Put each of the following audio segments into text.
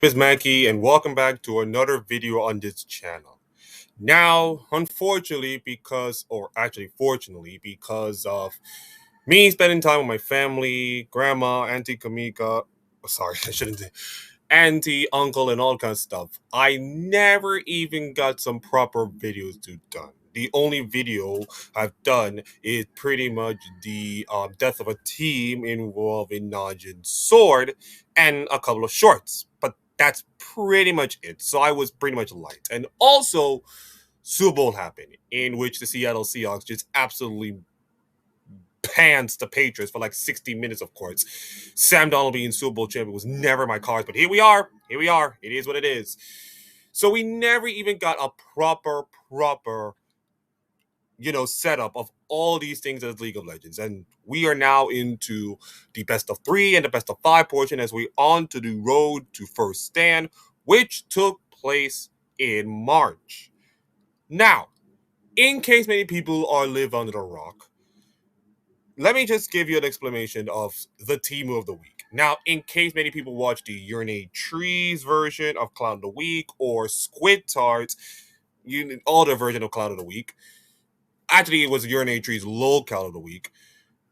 Is Mankey, and welcome back to another video on this channel. Now, unfortunately, fortunately, because of me spending time with my family, grandma, Auntie Kamika, sorry, I shouldn't say, auntie, uncle, and all kinds of stuff, I never even got some proper videos to done. The only video I've done is pretty much the death of a team involving Najin's sword and a couple of shorts. But that's pretty much it. So I was pretty much light. And also, Super Bowl happened, in which the Seattle Seahawks just absolutely pants the Patriots for like 60 minutes, of course. Sam Donald being Super Bowl champion was never my cards, but here we are. Here we are. It is what it is. So we never even got a proper, setup of all these things as League of Legends. And we are now into the best of three and the best of five portion as we on to the road to first stand, which took place in March. Now, in case many people are live under a rock, let me just give you an explanation of the team of the week. Now, in case many people watch the Urinate Trees version of Cloud of the Week or Squid Tarts, older version of Cloud of the Week, actually it was Urinate Trees low Cloud of the Week.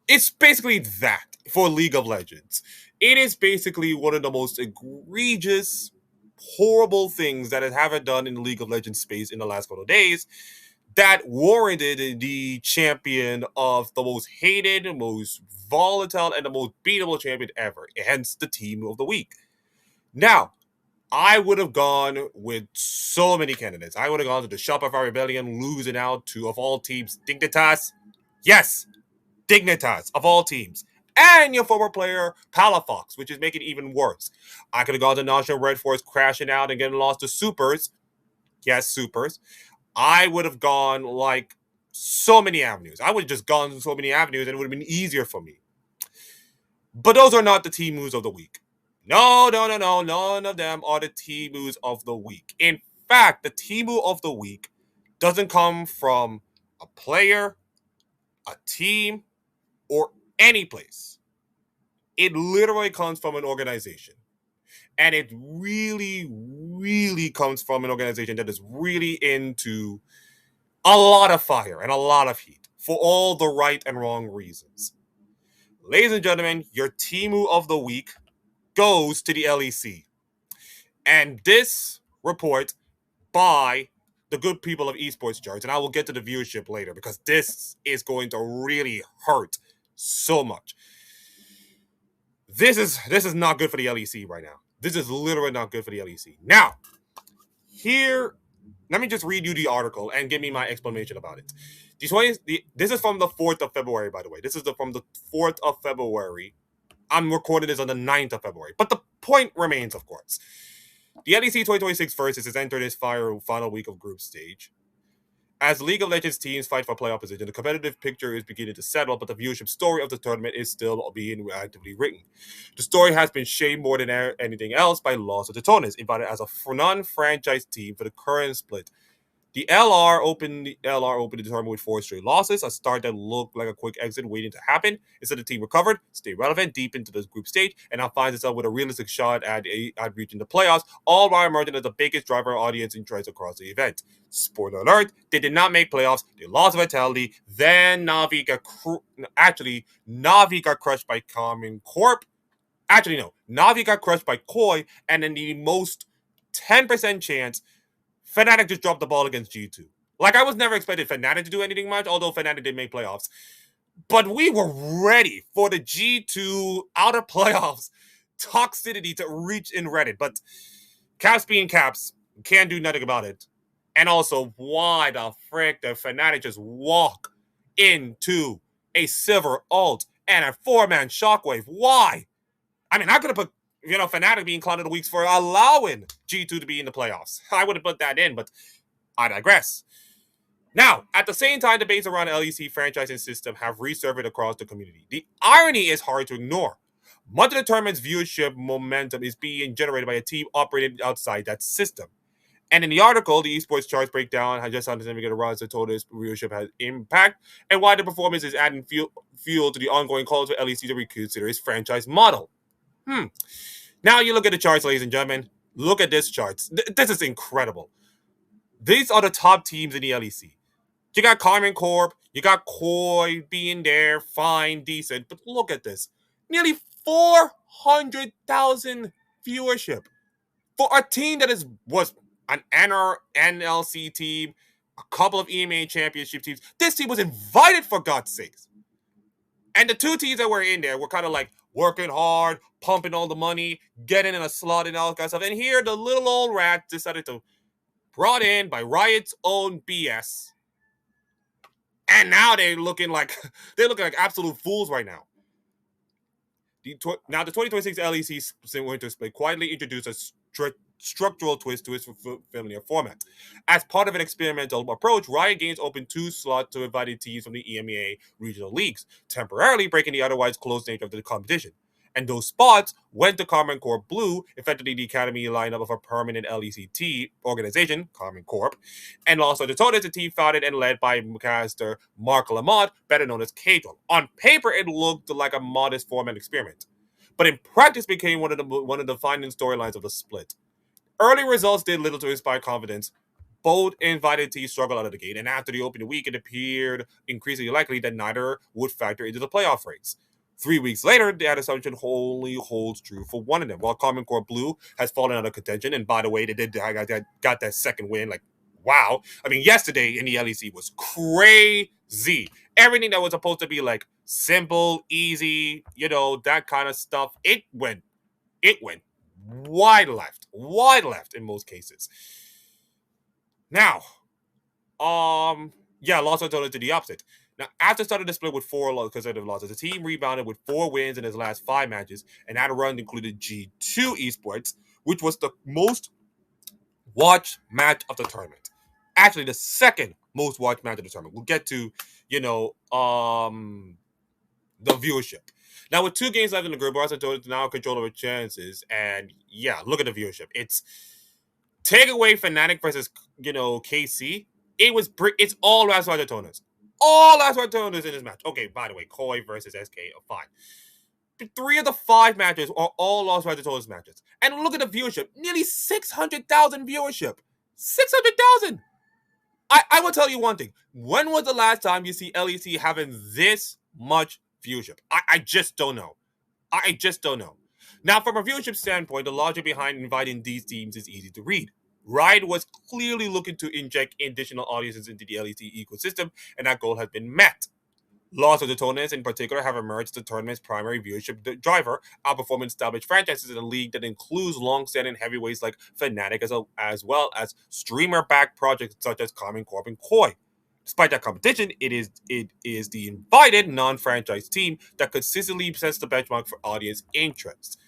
It's basically that for League of Legends. It is basically one of the most egregious, horrible things that it haven't done in the League of Legends space in the last couple of days that warranted the champion of the most hated, most volatile, and the most beatable champion ever, hence the team of the week. Now, I would have gone with so many candidates. I would have gone to the Shopify Rebellion, losing out to, of all teams, Dignitas. Yes, Dignitas, of all teams. And your former player, Palafox, which is making it even worse. I could have gone to National Red Force, crashing out and getting lost to Supers. Yes, Supers. I would have gone like so many avenues. I would have just gone to so many avenues and it would have been easier for me. But those are not the team moves of the week. No. None of them are the team moves of the week. In fact, the team move of the week doesn't come from a player, a team, or any place. It literally comes from an organization. And it really comes from an organization that is really into a lot of fire and a lot of heat for all the right and wrong reasons. Ladies and gentlemen, your Timu of the week goes to the LEC. And this report by the good people of esports charts, and I will get to the viewership later because this is going to really hurt so much. This is not good for the LEC right now. This is literally not good for the LEC. Now, here, let me just read you the article and give me my explanation about it. This is from the 4th of February, by the way. This is from the 4th of February. I'm recording this on the 9th of February. But the point remains, of course. The LEC 2026 Versus has entered its final week of group stage. As League of Legends teams fight for playoff position, the competitive picture is beginning to settle, but the viewership story of the tournament is still being actively written. The story has been shaped more than anything else by loss of Ratatones, invited as a non-franchise team for the current split. The LR opened the tournament with 4 straight losses, a start that looked like a quick exit waiting to happen. Instead, the team recovered, stayed relevant deep into the group stage, and now finds itself with a realistic shot at reaching the playoffs, all while emerging as the biggest driver of audience interest across the event. Spoiler alert, they did not make playoffs, they lost vitality, then Na'Vi got crushed by Common Corp. Actually, no, Na'Vi got crushed by Koi, and then the most 10% chance Fnatic just dropped the ball against G2. Like, I was never expecting Fnatic to do anything much, although Fnatic did make playoffs. But we were ready for the G2 outer playoffs toxicity to reach in Reddit. But Caps being Caps, can't do nothing about it. And also, why the frick did Fnatic just walk into a Silver ult and a 4-man shockwave? Why? I mean, I could have put Fnatic being clowned of the weeks for allowing G2 to be in the playoffs. I would have put that in, but I digress. Now, at the same time, debates around LEC franchising system have resurfaced across the community. The irony is hard to ignore. Much of the tournament's viewership momentum is being generated by a team operating outside that system. And in the article, the esports charts breakdown has just how the significant rise of total viewership has impact and why the performance is adding fuel to the ongoing call to LEC to reconsider its franchise model. Now you look at the charts, ladies and gentlemen. Look at this chart. This is incredible. These are the top teams in the LEC. You got Carmen Corp, you got Koi being there, fine, decent, but look at this. Nearly 400,000 viewership for a team that was an NLC team, a couple of EMA championship teams. This team was invited, for God's sakes. And the two teams that were in there were kind of like working hard, pumping all the money, getting in a slot and all that kind of stuff. And here, the little old rat decided to brought in by Riot's own BS. And now they're looking like absolute fools right now. Now, the 2026 LEC Winter Split quietly introduced a structural twist to its familiar format. As part of an experimental approach, Riot Games opened 2 slots to invited teams from the EMEA regional leagues, temporarily breaking the otherwise closed nature of the competition. And those spots went to Carmen Corp Blue, effectively the academy lineup of a permanent LECT organization, Carmen Corp, and also the Ratatones, a team founded and led by caster Mark Lamont, better known as Cato. On paper, it looked like a modest format experiment, but in practice became one of the defining storylines of the split. Early results did little to inspire confidence. Both invited teams struggled out of the gate, and after the opening week, it appeared increasingly likely that neither would factor into the playoff race. 3 weeks later, that assumption wholly holds true for one of them. While Common Core Blue has fallen out of contention, and by the way, they got that second win. Like, wow. I mean, yesterday in the LEC was crazy. Everything that was supposed to be like simple, easy, that kind of stuff, it went wide left in most cases. Now, lost totally to the opposite. Now, after starting the split with 4 consecutive losses, the team rebounded with 4 wins in its last 5 matches, and that run included G2 Esports, which was the most watched match of the tournament. Actually, the second most watched match of the tournament. We'll get to, the viewership. Now, with 2 games left in the group, Ratatones now control over chances, and look at the viewership. It's take away Fnatic versus KC. It's all last Ratatones. All last Ratatones in this match. Okay, by the way, Koi versus SK, fine. 3 of the 5 matches are all lost Ratatones matches. And look at the viewership. Nearly 600,000 viewership. 600,000! I will tell you one thing. When was the last time you see LEC having this much viewership? I just don't know. I just don't know. Now, from a viewership standpoint, the logic behind inviting these teams is easy to read. Riot was clearly looking to inject additional audiences into the LEC ecosystem, and that goal has been met. Lost Ratatones in particular have emerged the tournament's primary viewership driver, outperforming established franchises in a league that includes long-standing heavyweights like Fnatic as well as streamer-backed projects such as Common Corp and Koi. Despite that competition, it is the invited non-franchise team that consistently sets the benchmark for audience interest.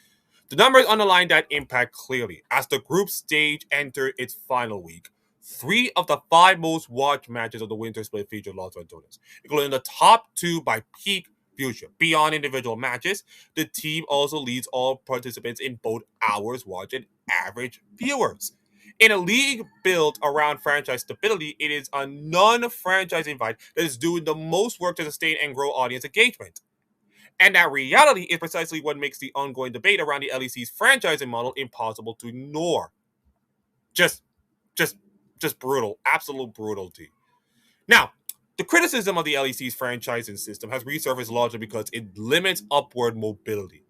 The numbers underline that impact clearly. As the group stage entered its final week, 3 of the 5 most watched matches of the winter split featured Lost Ratatones, including the top 2 by peak viewership. Beyond individual matches, the team also leads all participants in both hours watched and average viewers. In a league built around franchise stability, it is a non-franchise invite that is doing the most work to sustain and grow audience engagement. And that reality is precisely what makes the ongoing debate around the LEC's franchising model impossible to ignore. Just brutal. Absolute brutality. Now, the criticism of the LEC's franchising system has resurfaced largely because it limits upward mobility.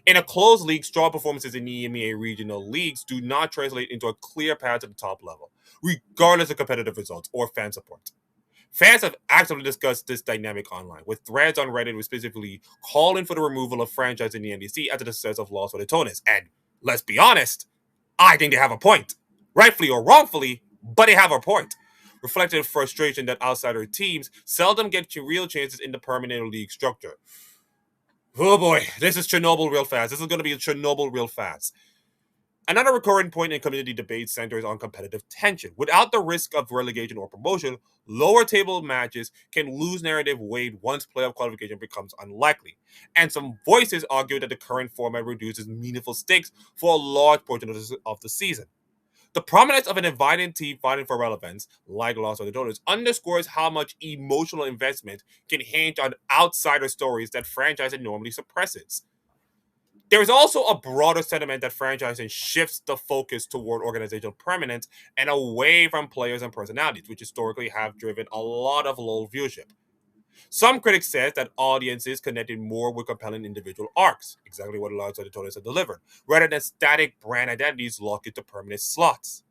In a closed league, strong performances in the EMEA regional leagues do not translate into a clear path to the top level, regardless of competitive results or fan support. Fans have actively discussed this dynamic online, with threads on Reddit specifically calling for the removal of franchise in the NDC after the success of Lost Ratatones. And let's be honest, I think they have a point. Rightfully or wrongfully, but they have a point. Reflecting frustration that outsider teams seldom get real chances in the permanent league structure. Oh boy, this is Chernobyl real fast. This is going to be Chernobyl real fast. Another recurring point in community debate centers on competitive tension. Without the risk of relegation or promotion, lower table matches can lose narrative weight once playoff qualification becomes unlikely. And some voices argue that the current format reduces meaningful stakes for a large portion of the season. The prominence of an invited team fighting for relevance, like Lost Ratatones, underscores how much emotional investment can hinge on outsider stories that franchising normally suppresses. There is also a broader sentiment that franchising shifts the focus toward organizational permanence and away from players and personalities, which historically have driven a lot of low viewership. Some critics said that audiences connected more with compelling individual arcs, exactly what a lot of Ratatones have delivered, rather than static brand identities locked into permanent slots.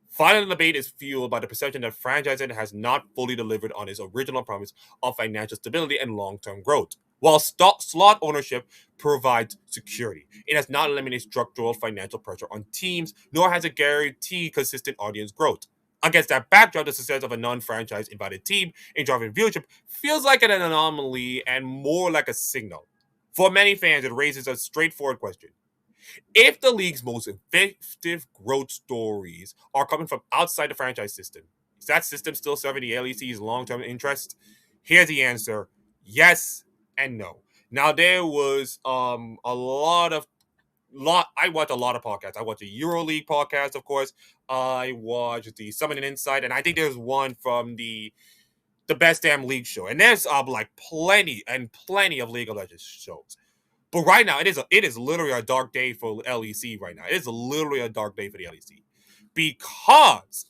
Finally, the debate is fueled by the perception that franchising has not fully delivered on its original promise of financial stability and long-term growth. While slot ownership provides security, it has not eliminated structural financial pressure on teams, nor has it guaranteed consistent audience growth. Against that backdrop, the success of a non-franchise invited team in driving viewership feels like an anomaly and more like a signal. For many fans, it raises a straightforward question: if the league's most effective growth stories are coming from outside the franchise system, is that system still serving the LEC's long-term interest? Here's the answer: yes and no. Now there was a lot I watch a lot of podcasts. I watch the EuroLeague podcast, of course. I watch the Summit and Insight, and I think there's one from the Best Damn League show. And there's like plenty and plenty of League of Legends shows. But right now, it is literally a dark day for LEC right now. It is literally a dark day for the LEC. Because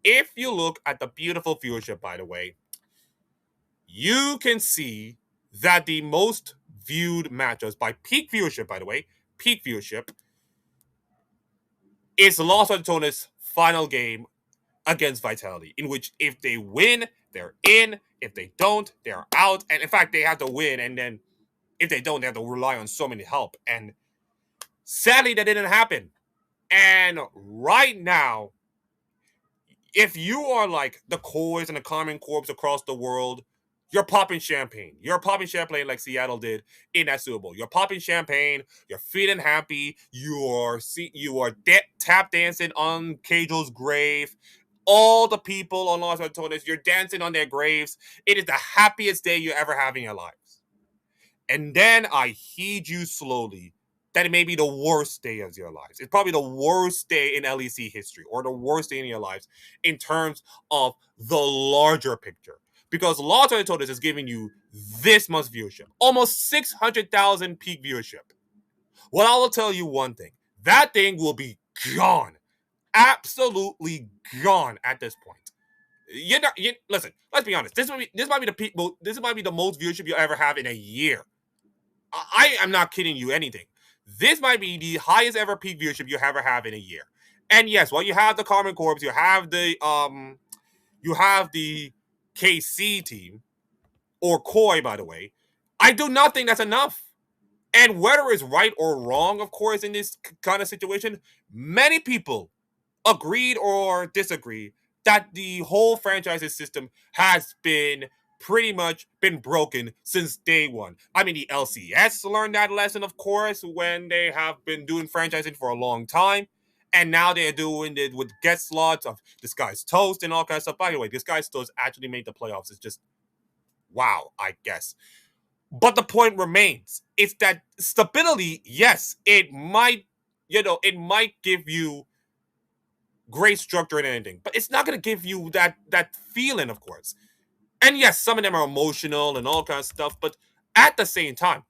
if you look at the beautiful viewership, by the way, you can see that the most viewed matchups by peak viewership, by the way, peak viewership, is Los Angeles' final game against Vitality, in which if they win, they're in. If they don't, they're out. And in fact, they have to win, and then if they don't, they have to rely on so many help. And sadly, that didn't happen. And right now, if you are like the cores and the Common Corps across the world, you're popping champagne. You're popping champagne like Seattle did in that Super Bowl. You're popping champagne. You're feeling happy. You are tap dancing on Cajo's grave. All the people on Los Angeles, you're dancing on their graves. It is the happiest day you ever have in your lives. And then I heed you slowly that it may be the worst day of your lives. It's probably the worst day in LEC history, or the worst day in your lives in terms of the larger picture. Because Los Angeles is giving you this much viewership, almost 600,000 peak viewership. Well, I will tell you one thing: that thing will be gone, absolutely gone at this point. Listen. Let's be honest. This might be the peak. This might be the most viewership you'll ever have in a year. I am not kidding you anything. This might be the highest ever peak viewership you ever have in a year. And yes, while you have the Common Corps, you have the KC team, or Koi, by the way. I do not think that's enough. And whether it's right or wrong, of course, in this kind of situation, many people agreed or disagreed that the whole franchise system has been pretty much been broken since day one. I mean, the LCS learned that lesson, of course, when they have been doing franchising for a long time. And now they're doing it with guest slots of This Guy's Toast and all kinds of stuff. By the way, This Guy's Toast actually made the playoffs. It's just wow, I guess. But the point remains. It's that stability, yes, it might give you great structure and anything, but it's not going to give you that feeling, of course. And yes, some of them are emotional and all kinds of stuff, but at the same time,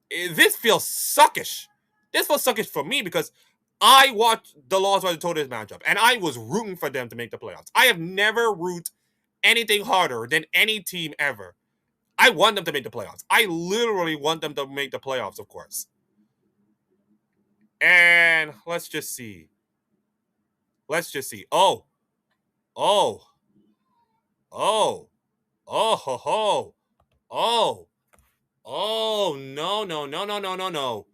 this feels suckish. This feels suckish for me because I watched the Los Ratatones matchup and I was rooting for them to make the playoffs. I have never rooted anything harder than any team ever. I want them to make the playoffs. I literally want them to make the playoffs, of course. And let's just see. Oh, oh, oh, oh, ho, ho. Oh, oh, no, no, no, no, no, no, no.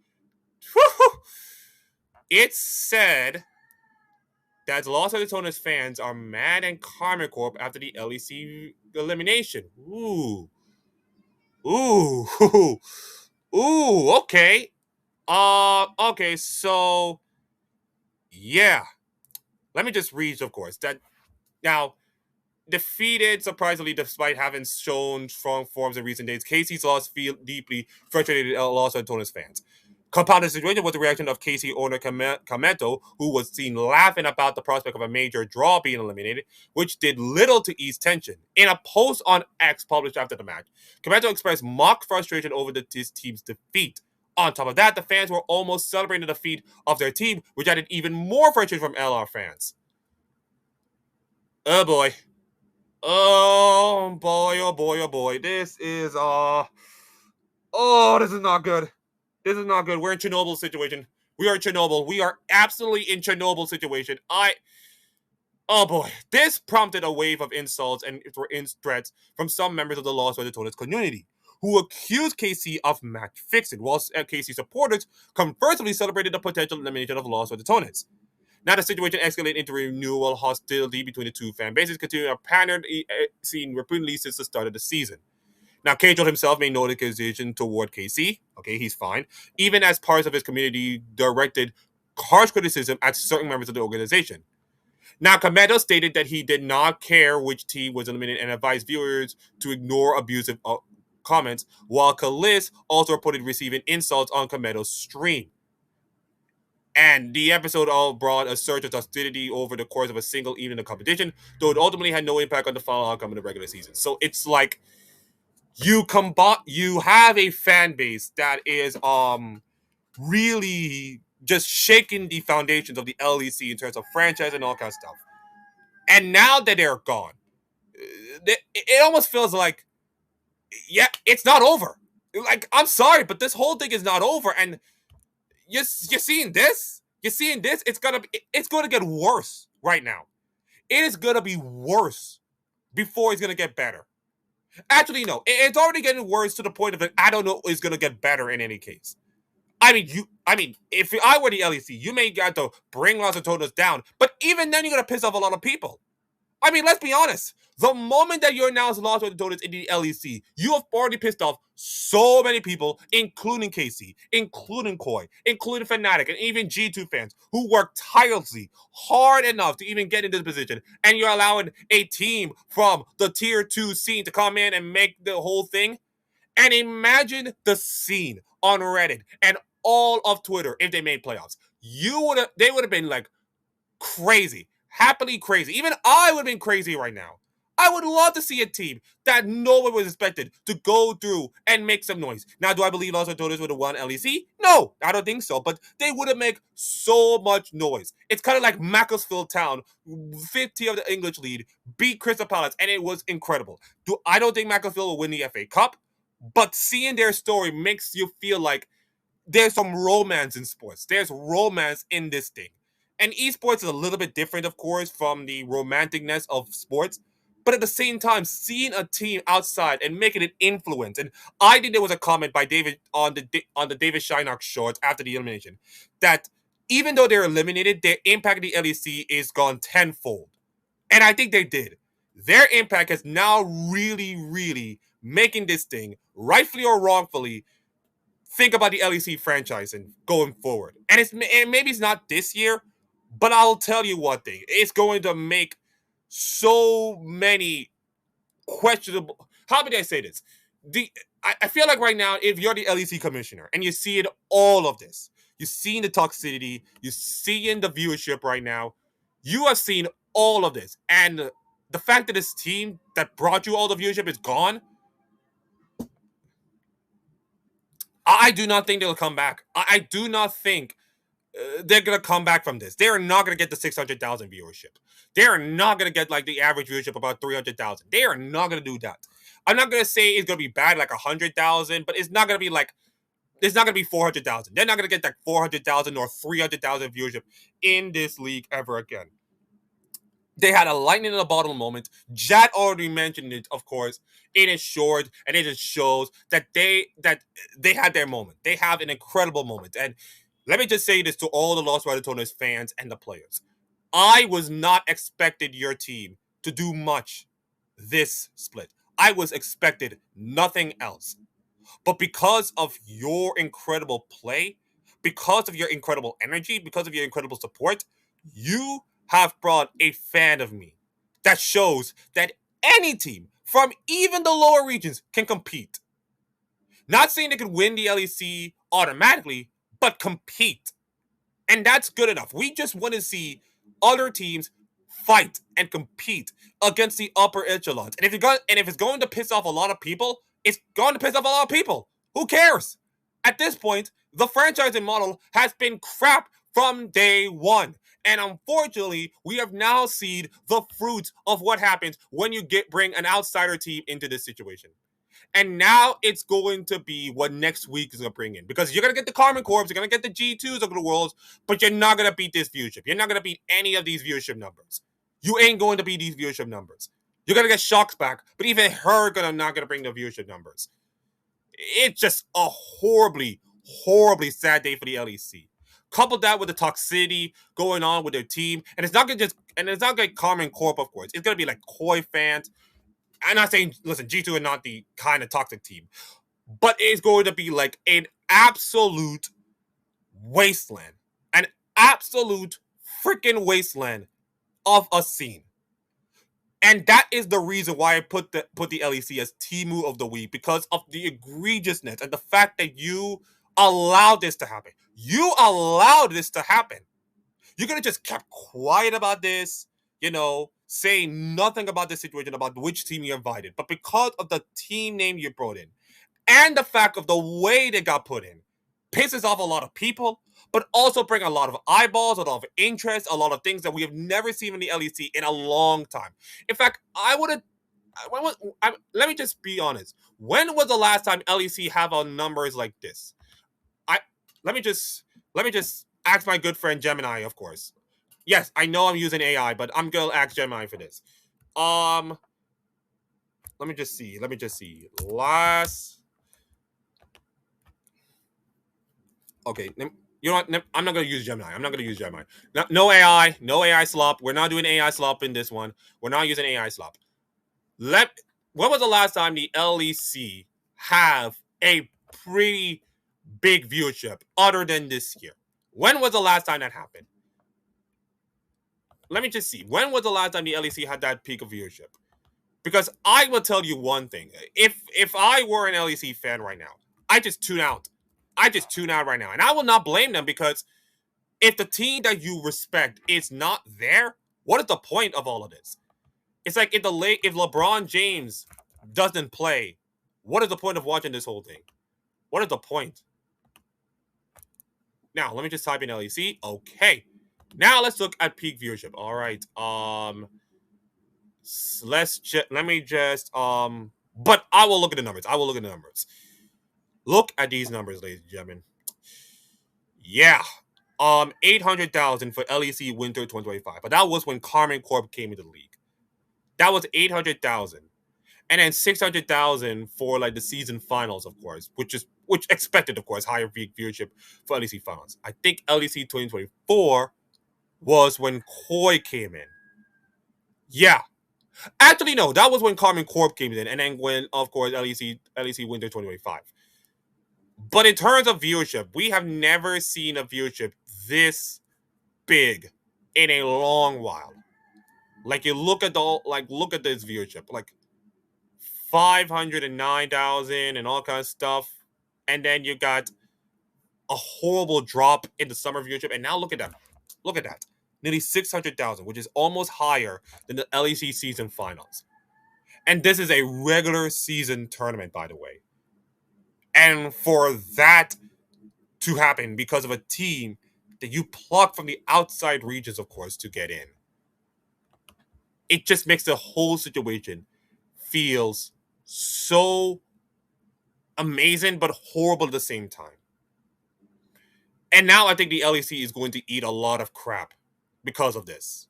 It's said that Los Angeles fans are mad and Karma Corp after the LEC elimination. Ooh. Ooh. Ooh, okay. Okay, so yeah. Let me just read, of course. That now defeated surprisingly despite having shown strong forms in recent days. Casey's loss feel deeply frustrated Los Angeles fans. Compounded situation was the reaction of KC owner Kamento, who was seen laughing about the prospect of a major draw being eliminated, which did little to ease tension. In a post on X published after the match, Kamento expressed mock frustration over his team's defeat. On top of that, the fans were almost celebrating the defeat of their team, which added even more frustration from LR fans. Oh boy. Oh boy, oh boy, oh boy. This is this is not good. This is not good. We're in Chernobyl situation. We are in Chernobyl. We are absolutely in Chernobyl situation. Oh boy. This prompted a wave of insults and threats from some members of the Lost Ratatones community, who accused KC of match fixing, whilst KC supporters conversely celebrated the potential elimination of Lost Ratatones. Now the situation escalated into renewal hostility between the two fan bases, continuing a pattern seen repeatedly since the start of the season. Now, Cagel himself made no accusation toward KC. Okay, he's fine. Even as parts of his community directed harsh criticism at certain members of the organization. Now, Kamado stated that he did not care which team was eliminated and advised viewers to ignore abusive comments, while Kalis also reported receiving insults on Kamado's stream. And the episode all brought a surge of hostility over the course of a single evening of competition, though it ultimately had no impact on the final outcome of the regular season. So it's like you have a fan base that is really just shaking the foundations of the LEC in terms of franchise and all kinds of stuff. And now that they're gone, it almost feels like, yeah, it's not over. Like, I'm sorry, but this whole thing is not over. And you're seeing this? You're seeing this? It's gonna get worse right now. It is gonna be worse before it's gonna get better. Actually, no. It's already getting worse to the point of I don't know it's gonna get better in any case. I mean, if I were the LEC, you may got to bring Ratatones down, but even then, you're gonna piss off a lot of people. I mean, let's be honest. The moment that you announce Lost Ratatones in the LEC, you have already pissed off so many people, including KC, including Koi, including Fnatic, and even G2 fans who worked tirelessly, hard enough to even get into this position. And you're allowing a team from the tier 2 scene to come in and make the whole thing. And imagine the scene on Reddit and all of Twitter if they made playoffs. They would have been like crazy. Happily crazy. Even I would have been crazy right now. I would love to see a team that no one was expected to go through and make some noise. Now, do I believe Los Angeles would have won LEC? No, I don't think so. But they would have made so much noise. It's kind of like Macclesfield Town, 50 of the English lead, beat Crystal Palace, and it was incredible. I don't think Macclesfield will win the FA Cup, but seeing their story makes you feel like there's some romance in sports. There's romance in this thing. And esports is a little bit different, of course, from the romanticness of sports. But at the same time, seeing a team outside and making an influence. And I think there was a comment by David on the David Shynock shorts after the elimination that even though they're eliminated, their impact in the LEC is gone tenfold. And I think they did. Their impact is now really, really making this thing, rightfully or wrongfully, think about the LEC franchise and going forward. And maybe it's not this year, but I'll tell you one thing. It's going to make so many questionable. How did I say this? I feel like right now, if you're the LEC commissioner and you're seeing all of this, you're seeing the toxicity, you're seeing the viewership right now, you have seen all of this. And the fact that this team that brought you all the viewership is gone, I do not think they'll come back. I do not think they're going to come back from this. They are not going to get the 600,000 viewership. They are not going to get like the average viewership about 300,000. They are not going to do that. I'm not going to say it's going to be bad like 100,000, but it's not going to be like, it's not going to be 400,000. They're not going to get like 400,000 or 300,000 viewership in this league ever again. They had a lightning in the bottle moment. Jad already mentioned it, of course. It is short, and it just shows that they had their moment. They have an incredible moment. And let me just say this to all the Lost Ratatones fans and the players. I was not expected your team to do much this split. I was expected nothing else. But because of your incredible play, because of your incredible energy, because of your incredible support, you have brought a fan of me that shows that any team from even the lower regions can compete. Not saying they could win the LEC automatically, but compete. And that's good enough. We just want to see other teams fight and compete against the upper echelons. And if it's going to piss off a lot of people, it's going to piss off a lot of people. Who cares? At this point, the franchising model has been crap from day one. And unfortunately, we have now seen the fruits of what happens when you bring an outsider team into this situation. And now it's going to be what next week is going to bring in. Because you're going to get the Carmen Corps, you're going to get the G2s of the world, but you're not going to beat this viewership. You're not going to beat any of these viewership numbers. You ain't going to beat these viewership numbers. You're going to get Shocks back, but even her not going to bring the viewership numbers. It's just a horribly, horribly sad day for the LEC. Couple that with the toxicity going on with their team, and it's not going to get Carmen Corp, of course. It's going to be like Koi fans. I'm not saying, listen, G2 are not the kind of toxic team, but it's going to be like an absolute wasteland. An absolute freaking wasteland of a scene. And that is the reason why I put the LEC as Timu of the week, because of the egregiousness and the fact that you allowed this to happen. You allowed this to happen. You could have just kept quiet about this, saying nothing about the situation, about which team you invited. But because of the team name you brought in, and the fact of the way they got put in, pisses off a lot of people, but also bring a lot of eyeballs, a lot of interest, a lot of things that we have never seen in the LEC in a long time. In fact, let me just be honest. When was the last time LEC have on numbers like this? Let me just ask my good friend Gemini, of course. Yes, I know I'm using AI, but I'm gonna ask Gemini for this. Let me just see. Okay, you know what? I'm not gonna use Gemini. No AI, no AI slop. We're not doing AI slop in this one. We're not using AI slop. When was the last time the LEC have a pretty big viewership other than this year? When was the last time that happened? Let me just see. When was the last time the LEC had that peak of viewership? Because I will tell you one thing. If I were an LEC fan right now, I just tune out. Right now. And I will not blame them, because if the team that you respect is not there, what is the point of all of this? It's like if LeBron James doesn't play, what is the point of watching this whole thing? What is the point? Now, let me just type in LEC. Okay. Now let's look at peak viewership. All right. But I will look at the numbers. Look at these numbers, ladies and gentlemen. Yeah. 800,000 for LEC Winter 2025. But that was when Carmen Corp came into the league. That was 800,000. And then 600,000 for like the season finals, of course, which expected, of course, higher viewership for LEC finals. I think LEC 2024 was when Koi came in. Yeah. Actually, no, that was when Carmen Corp came in, and then when, of course, LEC Winter 2025. But in terms of viewership, we have never seen a viewership this big in a long while. Like, you look at this viewership, like 509,000 and all kinds of stuff, and then you got a horrible drop in the summer viewership, and now look at that. Nearly 600,000, which is almost higher than the LEC season finals. And this is a regular season tournament, by the way. And for that to happen because of a team that you pluck from the outside regions, of course, to get in, it just makes the whole situation feels so amazing but horrible at the same time. And now I think the LEC is going to eat a lot of crap because of this.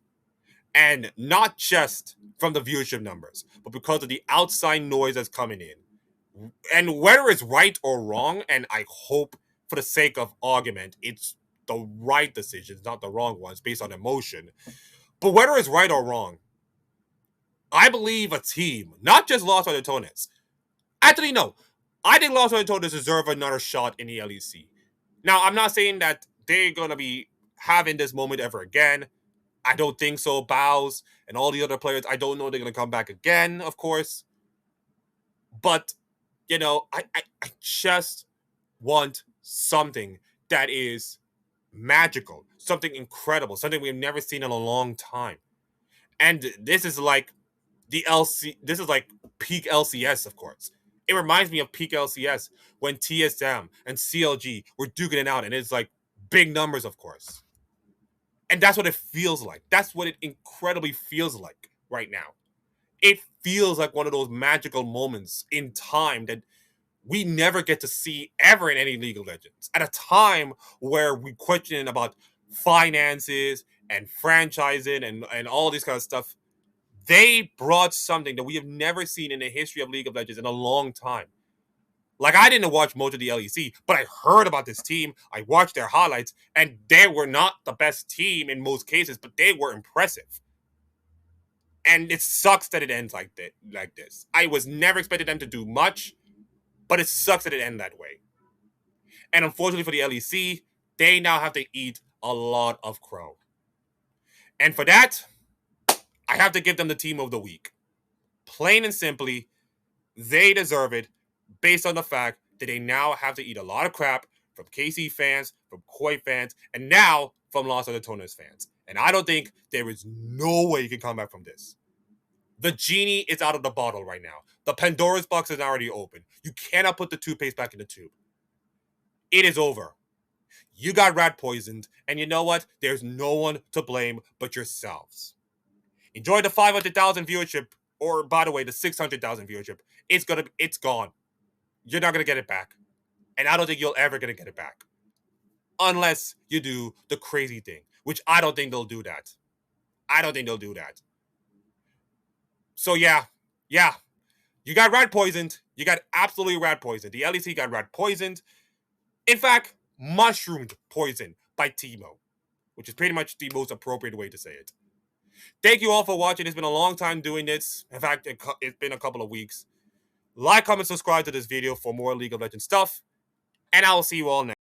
And not just from the viewership numbers, but because of the outside noise that's coming in. And whether it's right or wrong, and I hope for the sake of argument, it's the right decisions, not the wrong ones, based on emotion. But whether it's right or wrong, I believe a team, not just Los Ratatones. Actually, no. I think Los Ratatones deserve another shot in the LEC. Now, I'm not saying that they're going to be having this moment ever again. I don't think so. Bows and all the other players, I don't know they're going to come back again, of course. But, I just want something that is magical, something incredible, something we've never seen in a long time. And this is like this is like peak LCS, of course. It reminds me of peak LCS when TSM and CLG were duking it out, and it's like big numbers, of course. And that's what it feels like. That's what it incredibly feels like right now. It feels like one of those magical moments in time that we never get to see ever in any League of Legends. At a time where we question about finances and franchising and all this kind of stuff, they brought something that we have never seen in the history of League of Legends in a long time. Like, I didn't watch most of the LEC, but I heard about this team. I watched their highlights, and they were not the best team in most cases, but they were impressive. And it sucks that it ends like this. I was never expecting them to do much, but it sucks that it ended that way. And unfortunately for the LEC, they now have to eat a lot of crow. And for that, I have to give them the team of the week. Plain and simply, they deserve it based on the fact that they now have to eat a lot of crap from KC fans, from Koi fans, and now from Los Ratatones fans. And I don't think there is no way you can come back from this. The genie is out of the bottle right now. The Pandora's box is already open. You cannot put the toothpaste back in the tube. It is over. You got rat poisoned, and you know what? There's no one to blame but yourselves. Enjoy the 500,000 viewership, or by the way, the 600,000 viewership. It's gone. You're not gonna get it back, and I don't think you'll ever gonna get it back, unless you do the crazy thing, which I don't think they'll do that. I don't think they'll do that. So yeah, you got rat poisoned. You got absolutely rat poisoned. The LEC got rat poisoned. In fact, mushroomed poison by Timo, which is pretty much the most appropriate way to say it. Thank you all for watching. It's been a long time doing this. In fact, it's been a couple of weeks. Like, comment, subscribe to this video for more League of Legends stuff. And I will see you all next time.